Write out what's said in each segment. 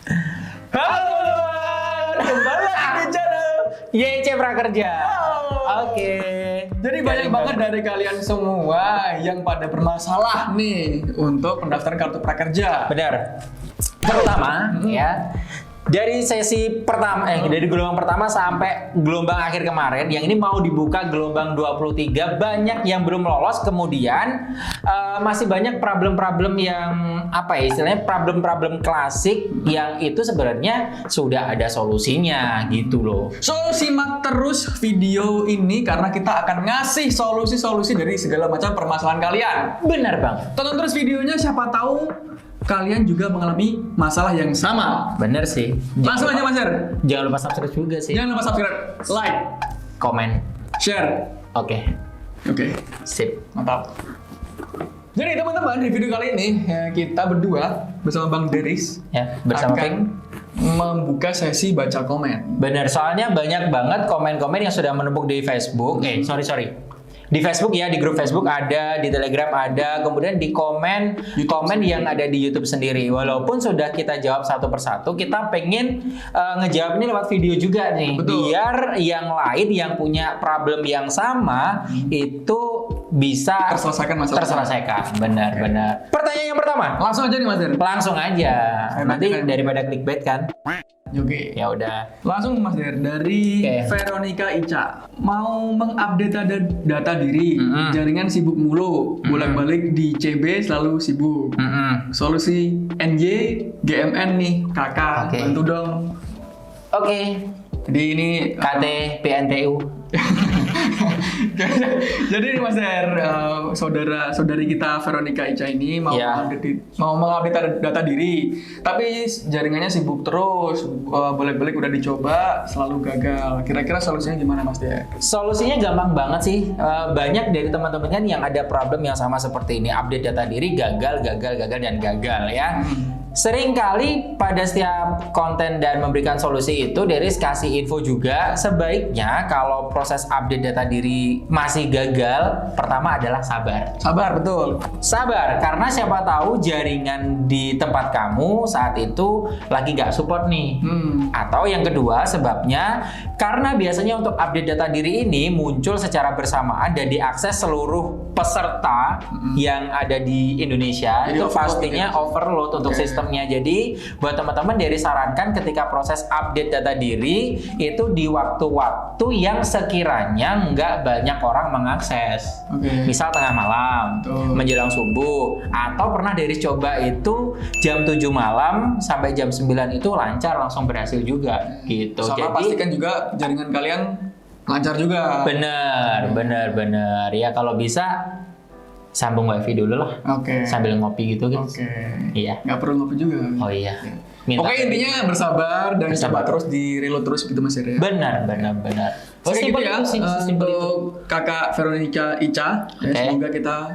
Halo teman-teman, kembali lagi di channel YC Prakerja. Oke. Jadi banyak banget dari kalian semua yang pada bermasalah nih untuk pendaftaran kartu prakerja. Benar. Terutama ya dari sesi pertama dari gelombang pertama sampai gelombang akhir kemarin yang ini mau dibuka gelombang 23 banyak yang belum lolos, kemudian masih banyak problem-problem yang apa ya istilahnya problem-problem klasik yang itu sebenarnya sudah ada solusinya gitu loh. So simak terus video ini karena kita akan ngasih solusi-solusi dari segala macam permasalahan kalian. Benar bang. Tonton terus videonya, siapa tahu kalian juga mengalami masalah yang sama. Bener sih. Langsung aja Mas Er. Jangan lupa subscribe juga sih. Jangan lupa subscribe, like, Komen. share. Oke. Oke, Sip. mantap. Jadi teman-teman, di video kali ini ya, kita berdua bersama Bang Deris Ya, bersama akan Pink. membuka sesi baca komen. Benar, soalnya banyak banget komen-komen yang sudah menumpuk di Facebook. Sorry. Di Facebook ya, di grup Facebook ada, di Telegram ada, kemudian di komen yang ada di YouTube sendiri. Walaupun sudah kita jawab satu persatu, kita pengen ngejawab ini lewat video juga nih. Betul. Biar yang lain yang punya problem yang sama itu bisa terselesaikan. Benar. Pertanyaan yang pertama. Langsung aja nih Mas Der. Langsung aja. Nanti bacakan. daripada clickbait kan. Oke. Ya udah. Langsung Mas Der, dari Oke. Veronica Ica. Mau mengupdate data diri, jaringan sibuk mulu, bolak-balik di CB selalu sibuk. Solusi NY, GMN nih, kakak, Oke. bantu dong. Oke. Jadi ini KT PNTU. jadi ini Mas Der, saudari kita Veronica Ica ini mau Ya. mengupdate data diri, tapi jaringannya sibuk terus, bolak-balik udah dicoba selalu gagal. Kira-kira solusinya gimana Mas Der? Solusinya gampang banget sih. Banyak dari teman-teman kan yang ada problem yang sama seperti ini. Update data diri gagal dan gagal ya. Seringkali pada setiap konten dan memberikan solusi itu Deris kasih info juga, sebaiknya kalau proses update data diri masih gagal, pertama adalah sabar. Sabar, betul. Sabar, karena siapa tahu jaringan di tempat kamu saat itu lagi nggak support nih. Atau yang kedua sebabnya, karena biasanya untuk update data diri ini muncul secara bersamaan dan diakses seluruh peserta yang ada di Indonesia. Jadi Itu overload pastinya gitu ya? overload untuk Oke. sistemnya. Jadi buat teman-teman Deris sarankan ketika proses update data diri itu di waktu-waktu yang sekiranya nggak banyak orang mengakses. Oke. Misal tengah malam, Betul. menjelang subuh, atau pernah Deris coba itu jam 7 malam sampai jam 9 itu lancar, langsung berhasil juga gitu. Sama pastikan juga jaringan kalian lancar juga. bener. Ya kalau bisa sambung wifi dulu lah. Oke. Sambil ngopi gitu guys. Oke. Iya. Nggak perlu ngopi juga. Oh iya. Oke, intinya bersabar dan Bersabar. coba terus di reload terus gitu Mas ya. Benar. Oke gitu Sesimpel ya, itu sih, sesimpel itu. untuk kakak Veronica Ica, ya, Oke. semoga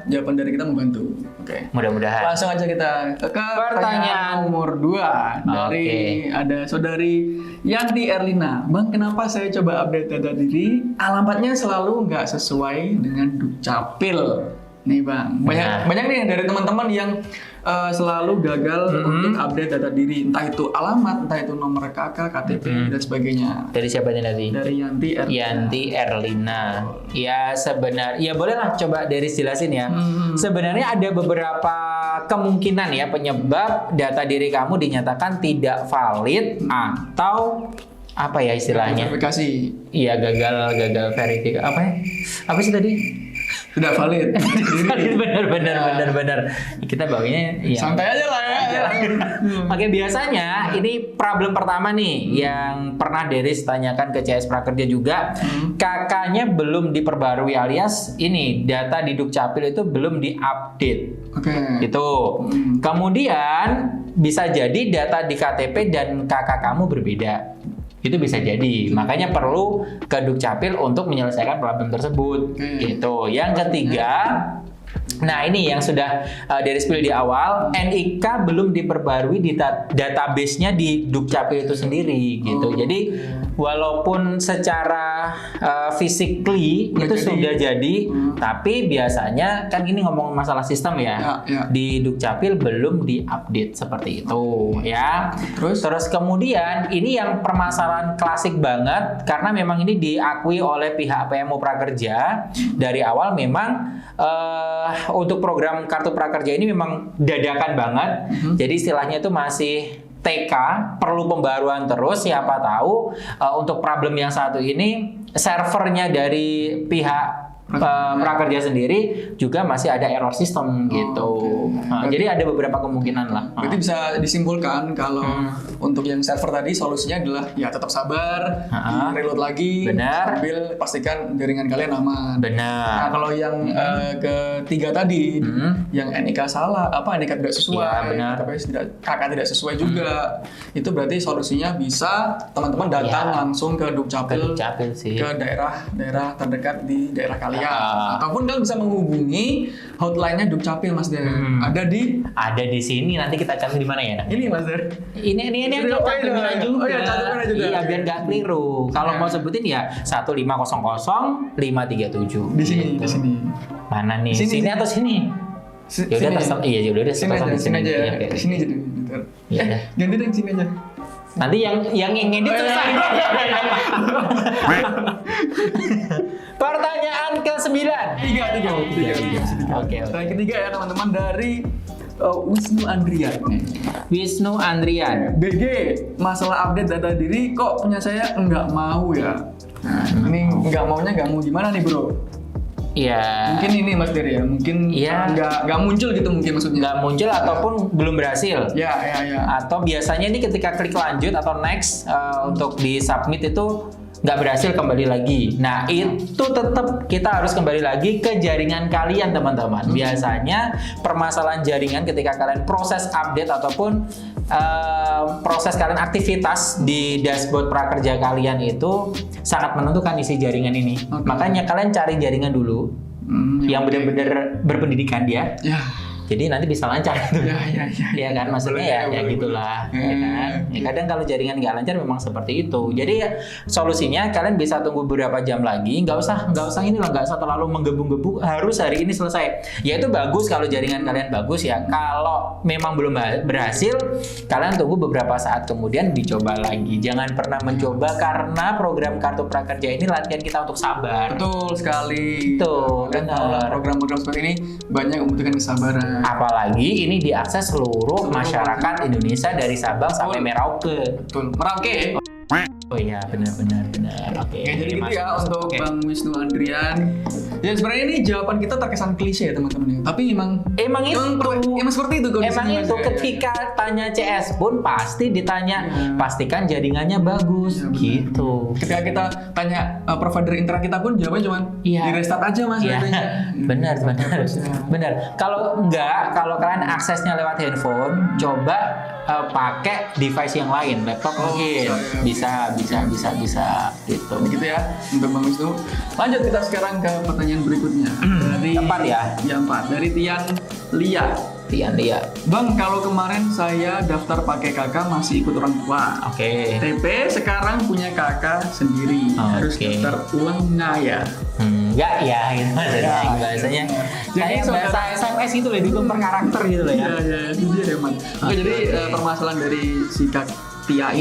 jawaban dari kita membantu. Oke. Mudah-mudahan. Langsung aja kita ke pertanyaan nomor 2 dari ada saudari Yanti Erlina. Bang, kenapa saya coba update data diri, alamatnya selalu nggak sesuai dengan Dukcapil? Nih Bang, banyak nih dari teman-teman yang selalu gagal untuk update data diri, entah itu alamat, entah itu nomor KK, KTP dan sebagainya. Dari siapa ini tadi? Dari Yanti Erlina. Ya sebenarnya, ya bolehlah coba Deris jelasin ya. Sebenarnya ada beberapa kemungkinan ya penyebab data diri kamu dinyatakan tidak valid atau apa ya istilahnya? Verifikasi Iya gagal verifikasi apa ya? Apa sih tadi? tidak valid. benar. Kita bawanya ya. Santai aja lah ya. Oke, biasanya ini problem pertama nih yang pernah Deris tanyakan ke CS Prakerja juga. Kakaknya belum diperbarui alias ini data di Dukcapil itu belum diupdate. Oke. Gitu. Kemudian bisa jadi data di KTP dan kakak kamu berbeda. Itu bisa jadi. Makanya perlu ke Dukcapil untuk menyelesaikan problem tersebut. Gitu. Yang ketiga, Nah ini yang sudah dari spill di awal, NIK belum diperbarui di database-nya di Dukcapil itu sendiri gitu. Jadi walaupun secara physically itu sudah jadi, tapi biasanya kan ini ngomong masalah sistem ya, di Dukcapil belum diupdate seperti itu ya. Terus kemudian ini yang permasalahan klasik banget karena memang ini diakui oleh pihak PMO Prakerja dari awal memang untuk program Kartu Prakerja ini memang dadakan banget. Jadi istilahnya itu masih TK, perlu pembaruan terus. Siapa tahu untuk problem yang satu ini servernya dari pihak Prakerja sendiri juga masih ada error sistem gitu. Jadi ada beberapa kemungkinan lah. Berarti bisa disimpulkan kalau untuk yang server tadi solusinya adalah ya tetap sabar, reload lagi, sambil pastikan jaringan kalian aman. Benar. Nah kalau yang ketiga tadi, yang NIK salah, NIK tidak sesuai, KK tidak sesuai juga, itu berarti solusinya bisa teman-teman datang langsung ke Dukcapil sih. Ke daerah terdekat di daerah kalian. Ataupun kalian bisa menghubungi hotline-nya Dukcapil Mas Der. Ada di sini. Nanti kita cari di mana ya? Ini Mas Der. Ini aku cantumin juga. Iya, biar nggak keliru. Kalau mau sebutin ya 1500537. Di sini. Mana nih? Sini atau sini? Ya udah terserah. Iya, udah terserah sini aja. Sini aja. Ganti deh sini aja. Nanti yang ngedit selesai. Pertanyaan ke-9. Tiga. Oke. Pertanyaan ketiga ya teman-teman dari Wisnu Andrian. Wisnu Andrian. BG, masalah update data diri kok punya saya nggak mau ya. Nah, ini nggak mau gimana nih bro? Iya. Mungkin ini Mas Der ya, mungkin nggak muncul gitu mungkin maksudnya. Nggak muncul ataupun belum berhasil. Ya. Atau biasanya ini ketika klik lanjut atau next untuk di submit itu nggak berhasil kembali lagi. Nah itu tetap kita harus kembali lagi ke jaringan kalian teman-teman. Biasanya permasalahan jaringan ketika kalian proses update ataupun proses kalian aktivitas di dashboard prakerja kalian itu sangat menentukan isi jaringan ini. Makanya kalian cari jaringan dulu yang benar-benar berpendidikan dia. Jadi nanti bisa lancar gitu. Ya kan maksudnya ya gitulah. Ya kan? Ya, kadang kalau jaringan nggak lancar memang seperti itu. Jadi ya, solusinya kalian bisa tunggu beberapa jam lagi. Nggak usah inilah, nggak usah terlalu menggebu-gebu. Harus hari ini selesai. Ya itu bagus kalau jaringan kalian bagus ya. Kalau memang belum berhasil, kalian tunggu beberapa saat kemudian dicoba lagi. Jangan pernah mencoba karena program Kartu Prakerja ini latihan kita untuk sabar. Betul sekali. Tuh, benar. Program-program seperti ini banyak membutuhkan kesabaran. Apalagi ini diakses seluruh masyarakat Indonesia dari Sabang sampai Merauke. Betul. Merauke. Oh iya, benar. Oke. Jadi gitu ya untuk Bang Wisnu Andrian. Ya sebenarnya ini jawaban kita terkesan klise ya teman-teman ya. Tapi emang seperti itu kondisinya. Emang itu ketika tanya CS pun pasti ditanya pastikan jaringannya bagus gitu. Ketika kita tanya provider internet kita pun jawabannya cuma di restart aja Mas datanya. Benar. Kalau kalian aksesnya lewat handphone, coba pakai device yang lain, laptop mungkin bisa gitu. Begitu ya untuk Bang Wisnu. Lanjut kita sekarang ke pertanyaan berikutnya. Dari Keempat ya. Yang 4 dari Tian Lia. Bang, kalau kemarin saya daftar pakai kakak masih ikut orang tua. TP sekarang punya kakak sendiri. Harus daftar ulang nggak ya? Enggak ya, gitu bahasanya. Kayak bahasa SMS gitu loh, dihitung per karakter gitu loh ya. Iya, itu dia deh, Man. Oke, jadi permasalahan dari si Tian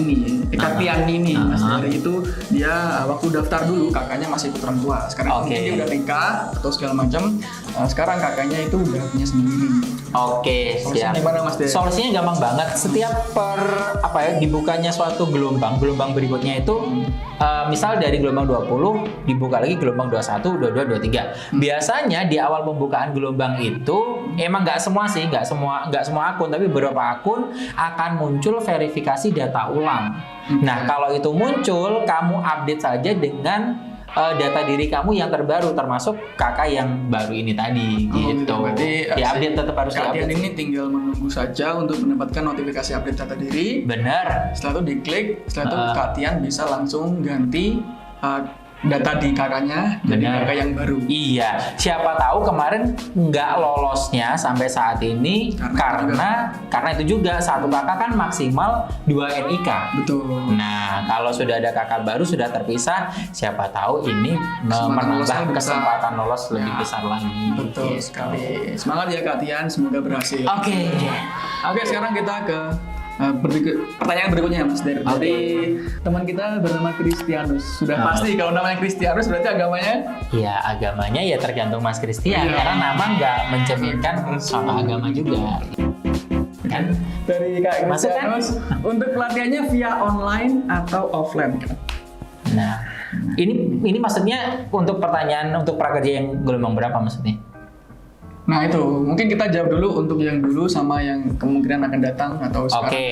ini, Mas dari itu dia waktu daftar dulu kakaknya masih ikut orang tua. Sekarang mungkin dia udah nikah atau segala macam. Sekarang kakaknya itu udah punya sendiri. Solusinya gimana Mas De? Solusinya gampang banget. Setiap dibukanya suatu gelombang berikutnya itu misal dari gelombang 20 dibuka lagi gelombang 21, 22, 23. Biasanya di awal pembukaan gelombang itu emang nggak semua akun, tapi beberapa akun akan muncul verifikasi data ulang. Nah, kalau itu muncul, kamu update saja dengan data diri kamu yang terbaru, termasuk kakak yang baru ini tadi gitu. Berarti update tetap harus diupdate. Ini tinggal menunggu saja untuk mendapatkan notifikasi update data diri. Benar. Setelah itu diklik, setelah itu Kak Tian bisa langsung ganti data di kakaknya jadi Benar. kakak yang baru. Iya, siapa tahu kemarin nggak lolosnya sampai saat ini karena itu juga satu kakak kan maksimal 2 NIK. Betul. Nah, kalau sudah ada kakak baru sudah terpisah, siapa tahu ini Kesempatan lolosnya menambah lebih kesempatan lolos lebih Ya. besar lagi. Betul Gitu. sekali. Semangat ya Kak Tian, semoga berhasil. Oke. Oke, sekarang kita ke pertanyaan berikutnya Mas dari teman kita bernama Kristianus. Sudah pasti kalau namanya Kristianus berarti agamanya Ya, agamanya ya tergantung Mas Christian Iya. karena nama nggak mencerminkan suatu agama juga. Kan? dari Kak Masuk kan? Kristianus. Untuk pelatihannya via online atau offline? Nah, ini maksudnya untuk pertanyaan untuk prakerja yang gelombang berapa maksudnya? Nah itu, mungkin kita jawab dulu untuk yang dulu sama yang kemungkinan akan datang atau sekarang. Oke,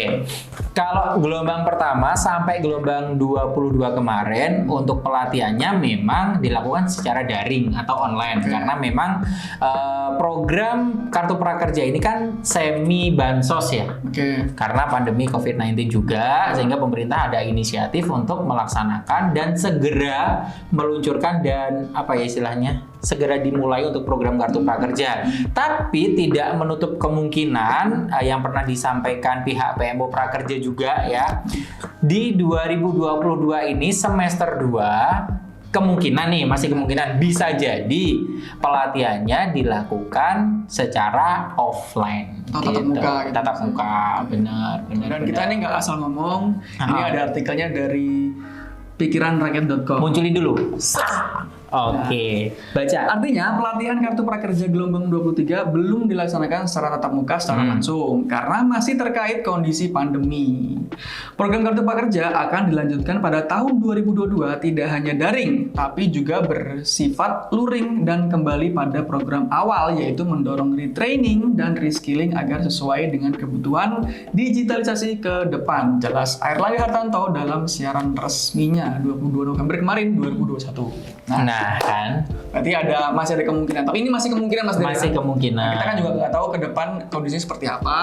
kalau gelombang pertama sampai gelombang 22 kemarin untuk pelatihannya memang dilakukan secara daring atau online karena memang program Kartu Prakerja ini kan semi bansos ya. Oke. Karena pandemi COVID-19 juga, sehingga pemerintah ada inisiatif untuk melaksanakan dan segera meluncurkan dan apa ya istilahnya, segera dimulai untuk program Kartu Prakerja. Tapi tidak menutup kemungkinan yang pernah disampaikan pihak PMO Prakerja juga ya, di 2022 ini semester 2 kemungkinan nih, masih kemungkinan bisa jadi pelatihannya dilakukan secara offline. Atau tatap muka gitu. Tatap muka, benar. Dan kita ini nggak asal ngomong, ini ada artikelnya dari pikiranrakyat.com. Munculin dulu. Oke, baca. Artinya pelatihan Kartu Prakerja gelombang 23 belum dilaksanakan secara tatap muka secara langsung karena masih terkait kondisi pandemi. Program Kartu Prakerja akan dilanjutkan pada tahun 2022 tidak hanya daring tapi juga bersifat luring dan kembali pada program awal yaitu mendorong retraining dan reskilling agar sesuai dengan kebutuhan digitalisasi ke depan. Jelas Airlangga Hartanto dalam siaran resminya 22 November kemarin 2021. Nah, kan Berarti masih ada kemungkinan. Tapi ini masih kemungkinan Mas Dery. masih kemungkinan. Nah, kita kan juga nggak tahu ke depan kondisinya seperti apa.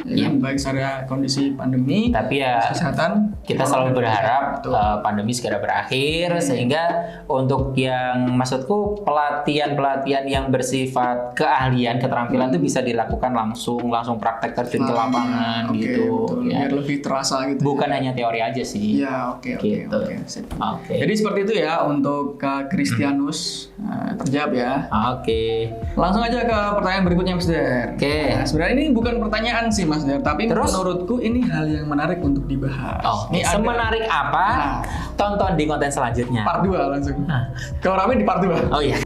Ya, baik secara kondisi pandemi, Tapi ya kesehatan. kita selalu berharap Betul. pandemi segera berakhir sehingga untuk yang maksudku pelatihan yang bersifat keahlian keterampilan itu bisa dilakukan langsung praktek terjun ke lapangan Oke, gitu betul. ya. Biar lebih terasa gitu. Bukan hanya teori aja sih. Ya, oke. Gitu. Sip. Oke. Jadi seperti itu ya untuk Kak Kristianus. Terjawab ya. Oke. Langsung aja ke pertanyaan berikutnya Mas Der. Oke. Nah, sebenarnya ini bukan pertanyaan sih Mas Der, tapi Terus? menurutku ini hal yang menarik untuk dibahas. Oke. Ini ada Semenarik apa? Nah. Tonton di konten selanjutnya. part 2 langsung. Nah. Kalau rame di part 2. Oh iya.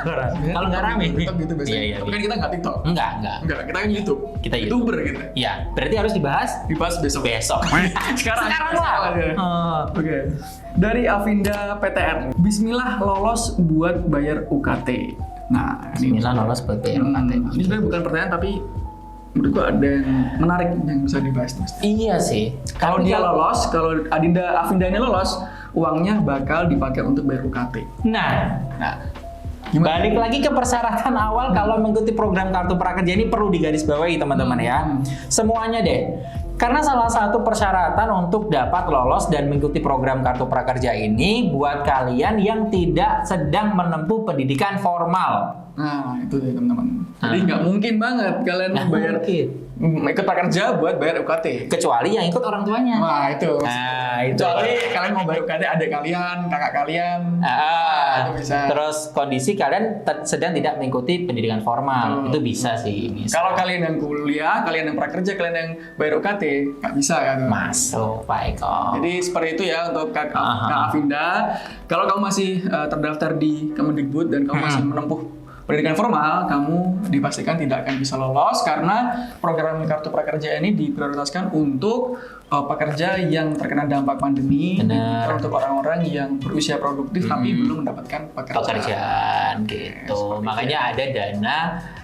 Kalau nggak rame, TikTok gitu biasanya. Iya. Tapi kan kita nggak TikTok. Enggak. Enggak, kita kan YouTube. Kita YouTuber gitu. Iya. Berarti harus dibahas Dibahas besok. besok. Sekarang lah. aja. Oh. Oke. Dari Avinda PTR. Bismillah lolos buat bayar UKT. Nah, ini Bismillah lolos buat bayar UKT. Ini sebenarnya bukan pertanyaan tapi menurutku ada yang menarik yang bisa dibahas Mas. Iya sih. Kalau Tapi dia lolos, kalau Avinda ini lolos, uangnya bakal dipakai untuk bayar UKT. Nah, Gimana? balik lagi ke persyaratan awal kalau mengikuti program Kartu Prakerja ini perlu digarisbawahi teman-teman ya. Semuanya deh. Karena salah satu persyaratan untuk dapat lolos dan mengikuti program Kartu Prakerja ini buat kalian yang tidak sedang menempuh pendidikan formal. Nah, itu deh teman-teman. Jadi nggak mungkin banget kalian Nggak bayar mungkin. ikut prakerja buat bayar UKT. Kecuali yang ikut orang tuanya. Wah, itu. Nah, itu. Kecuali kalian mau bayar UKT adik kalian, kakak kalian. Itu bisa. Terus kondisi kalian sedang tidak mengikuti pendidikan formal, Betul. itu bisa sih. Bisa. Kalau kalian yang kuliah, kalian yang prakerja, kalian yang bayar UKT, nggak bisa ya. Tuh. Masuk, Pak Eko. Jadi seperti itu ya untuk Kak Aha. Avinda. Kalau kamu masih terdaftar di Kemendikbud dan kamu masih menempuh pendidikan formal, kamu dipastikan tidak akan bisa lolos karena program Kartu Prakerja ini diprioritaskan untuk pekerja yang terkena dampak pandemi, Benar. untuk orang-orang yang berusia produktif tapi belum mendapatkan Pekerjaan gitu. Makanya ada dana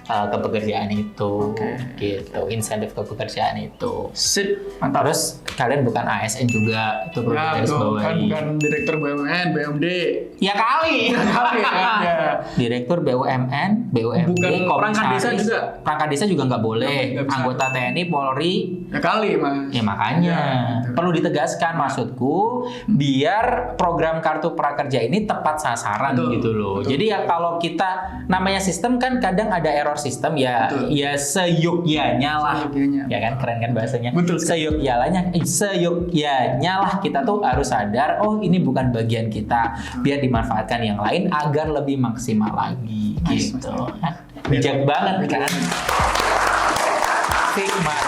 kepekerjaan itu, gitu. Insentif kepekerjaan itu. Sip, mantap. Terus kalian bukan ASN juga, itu perlu Ya, garis betul. Kan bawahi. bukan direktur BUMN, BUMD. Ya kali. Kali kan ya. Direktur BUMN, BUMD, Bukan perangkat desa komisaris. juga? Perangkat desa juga nggak boleh. Nggak bisa. Anggota TNI, Polri, Ya kali mas. ya makanya Ya, gitu. perlu ditegaskan maksudku biar program kartu prakerja ini tepat sasaran Betul, gitu loh. betul. Jadi ya kalau kita namanya sistem kan kadang ada error sistem ya, Betul. ya seyukyanya lah. Seyukyanya. Ya kan keren kan bahasanya. Betul sekali. Seyukyanya lah kita tuh harus sadar oh ini bukan bagian kita biar dimanfaatkan yang lain agar lebih maksimal lagi Nice, gitu. Mas. Bijak banget Bijak kan. banget. Hikmat.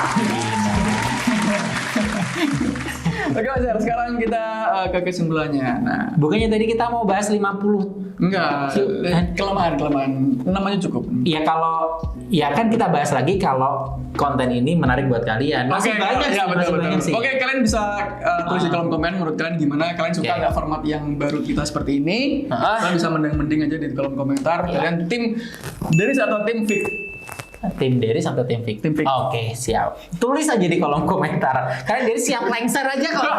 Oke Mas Her, sekarang kita ke kesimpulannya. Nah, Bukannya tadi kita mau bahas 50. enggak, kelemahan. Namanya cukup. Ya kalau ya kan kita bahas lagi kalau konten ini menarik buat kalian. Masih banyak sih, ya, masih betul. banyak sih. Oke, kalian bisa tulis di kolom komen menurut kalian gimana? Kalian suka Oke. nggak format yang baru kita seperti ini? Ah. Kalian bisa mending aja di kolom komentar. Ya. Kalian tim Deris atau tim Vic? Tim Deris atau tim Vic? Tim Vic. Oke, siap. Tulis aja di kolom komentar. Kalian Deris siap lengser aja kok.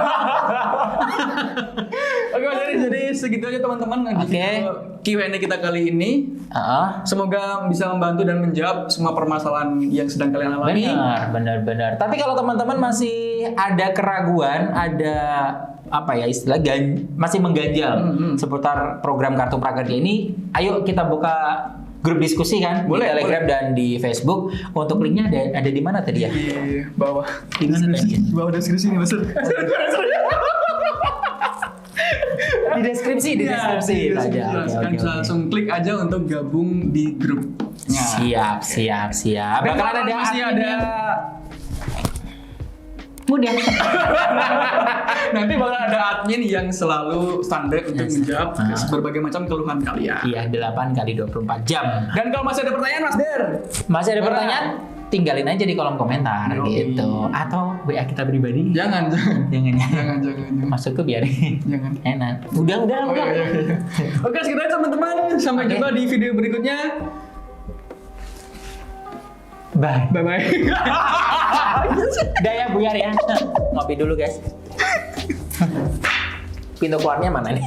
Oke Mas Deris, jadi segitu aja teman-teman di Oke. video Q&A kita kali ini. Heeh. Semoga bisa membantu dan menjawab semua permasalahan yang sedang kalian alami. Benar. Tapi kalau teman-teman masih ada keraguan, ada apa ya istilah masih mengganjal seputar program kartu prakerja ini, ayo kita buka grup diskusi kan Boleh, di Telegram dan di Facebook. Untuk linknya ada di mana tadi ya? Di bawah. Di mana tadi? Di bawah deskripsi nih Mas. Di deskripsi, di Ya, deskripsi di itu aja. deskripsi. Oke, Kalian oke, bisa oke. langsung klik aja untuk gabung di grupnya. Siap. Dan Bakalan ada masih ada mudah. nanti bakal ada admin yang selalu standar untuk menjawab berbagai macam keluhan kalian. Iya, 8 kali 24 jam. Dan kalau masih ada pertanyaan Mas Der, Masih ada Mana? pertanyaan? Tinggalin aja di kolom komentar Yoi. gitu. Atau WA kita pribadi. jangan. Jangan. Jangan. Maksudku biar Jangan. enak. Udah. Oke, segitu aja teman-teman. Sampai Oke. jumpa di video berikutnya. Bye. Bye-bye. Udah ya buyar ya. Ngopi dulu guys. Pintu keluarnya mana nih?